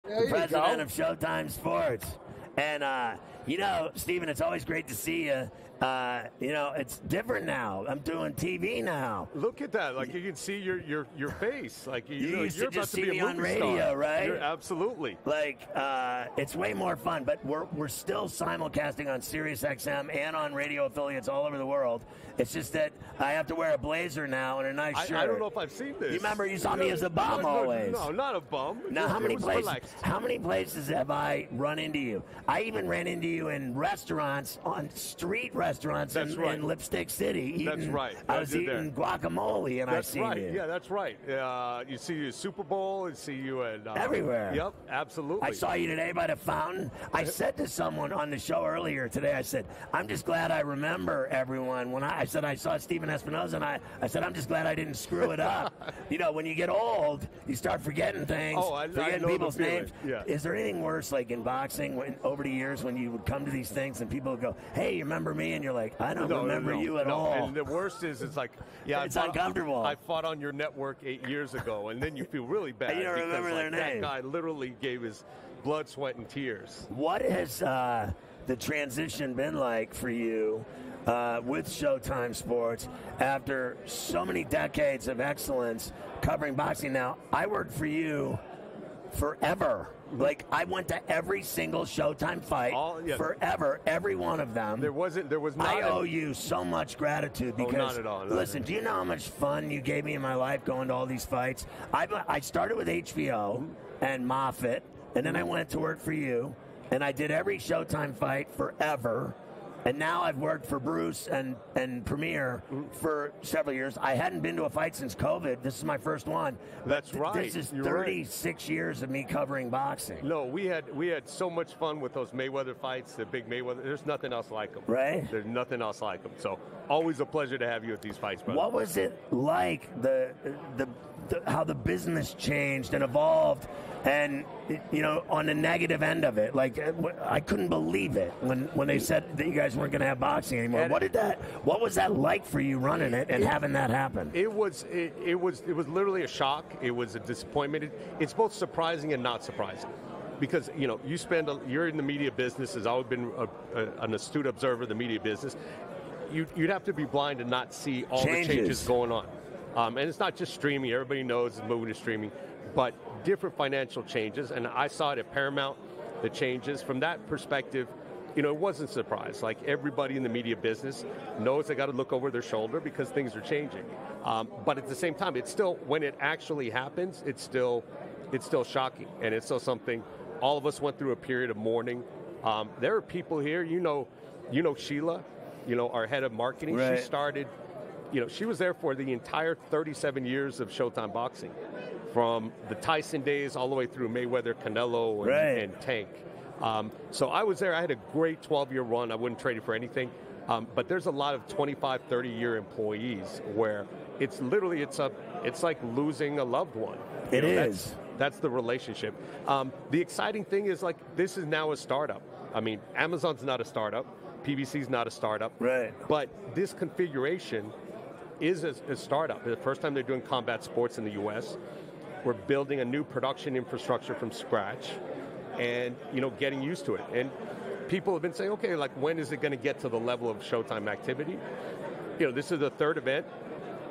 the president of Showtime Sports. And, Steven, it's always great to see you. It's different now. I'm doing TV now. Look at that. Like, you can see your face. Like, you used you're to just about see to be me a on movie radio, star. right? You're absolutely. Like, it's way more fun. But we're still simulcasting on Sirius XM and on radio affiliates all over the world. It's just that I have to wear a blazer now and a nice shirt. I don't know if I've seen this. You remember you saw me as a bum always. No, not a bum. Now, how many places have I run into you? I even ran into you in restaurants, on street restaurants in Lipstick City. That's right. I was eating guacamole, and I seen you. Yeah, that's right. You see you at Super Bowl, you see you at everywhere. Yep, absolutely. I saw you today by the fountain. I said to someone on the show earlier today, I said, I'm just glad I remember everyone. When I said I saw Steven Espinoza, and I said, I'm just glad I didn't screw it up. When you get old, you start forgetting things, forgetting people's names. Yeah. Is there anything worse, like in boxing, over the years when you would come to these things and people would go, hey, you remember me? And you're like, I don't remember you at all. And the worst is, it's like, it's uncomfortable. I fought on your network 8 years ago, and then you feel really bad. You don't remember their name. That guy literally gave his blood, sweat, and tears. What has the transition been like for you with Showtime Sports after so many decades of excellence covering boxing? Now, I worked for you forever. Like, I went to every single Showtime fight forever, every one of them. There was not. I owe you so much gratitude because, not at all. Listen, do you know how much fun you gave me in my life going to all these fights? I started with HBO and Moffitt, and then I went to work for you, and I did every Showtime fight forever. And now I've worked for Bruce and Premier for several years. I hadn't been to a fight since COVID. This is my first one. That's right. This is 36 years of me covering boxing. No, we had so much fun with those Mayweather fights, the big Mayweather. There's nothing else like them. Right? There's nothing else like them. So always a pleasure to have you at these fights, brother. What was it like, how the business changed and evolved, and on the negative end of it? Like, I couldn't believe it when they said that you guys weren't going to have boxing anymore. What was that like for you running it and having that happen? It was literally a shock. It was a disappointment. It's both surprising and not surprising, because you're in the media business. Has always been an astute observer of the media business. You'd have to be blind to not see all the changes going on. And it's not just streaming. Everybody knows it's moving to streaming, but different financial changes. And I saw it at Paramount, the changes. From that perspective, it wasn't a surprise. Like, everybody in the media business knows they got to look over their shoulder because things are changing. But at the same time, it's still, when it actually happens, it's still shocking. And it's still something all of us went through a period of mourning. There are people here, Sheila, our head of marketing. Right. She started, she was there for the entire 37 years of Showtime Boxing, from the Tyson days all the way through Mayweather, Canelo, and Tank. So I was there. I had a great 12-year run. I wouldn't trade it for anything. But there's a lot of 25, 30-year employees where it's literally, it's like losing a loved one. It is. That's the relationship. The exciting thing is, like, this is now a startup. I mean, Amazon's not a startup. PBC's not a startup. Right. But this configuration is a startup. The first time they're doing combat sports in the U.S. We're building a new production infrastructure from scratch and, getting used to it. And people have been saying, okay, like, when is it going to get to the level of Showtime activity? This is the third event.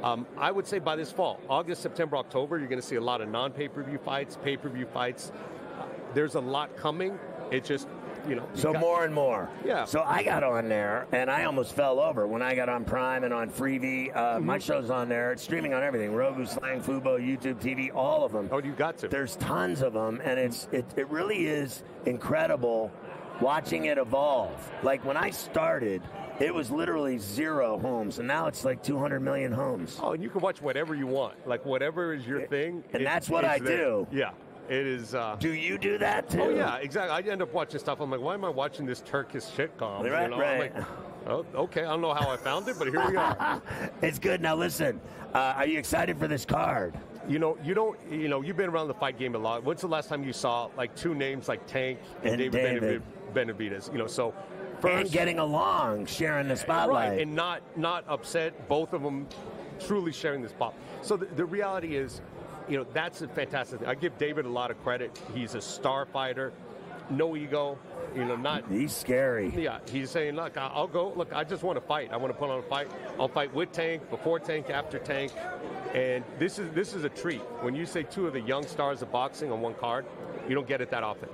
I would say by this fall, August, September, October, you're going to see a lot of non-pay-per-view fights, pay-per-view fights. There's a lot coming. It's just, more and more. Yeah. So I got on there, and I almost fell over when I got on Prime and on Freevee. My show's on there. It's streaming on everything. Roku, Sling, Fubo, YouTube TV, all of them. Oh, you got to. There's tons of them, and it really is incredible watching it evolve. Like, when I started, it was literally 0 homes, and now it's like 200 million homes. Oh, and you can watch whatever you want. Like, whatever is your thing. And that's what I do. Yeah. It is. Do you do that too? Oh yeah, exactly. I end up watching stuff. I'm like, why am I watching this Turkish sitcom? Right. I'm like, oh, okay. I don't know how I found it, but here we are. It's good. Now listen, are you excited for this card? You've been around the fight game a lot. When's the last time you saw like two names like Tank and David Benavidez? So. First, and getting along, sharing the spotlight, right, and not upset. Both of them truly sharing the spot. So the reality is, that's a fantastic thing. I give David a lot of credit. He's a star fighter, no ego. He's scary. Yeah, he's saying, look, I'll go. Look, I just want to fight. I want to put on a fight. I'll fight with Tank, before Tank, after Tank. And this is a treat. When you say two of the young stars of boxing on one card, you don't get it that often.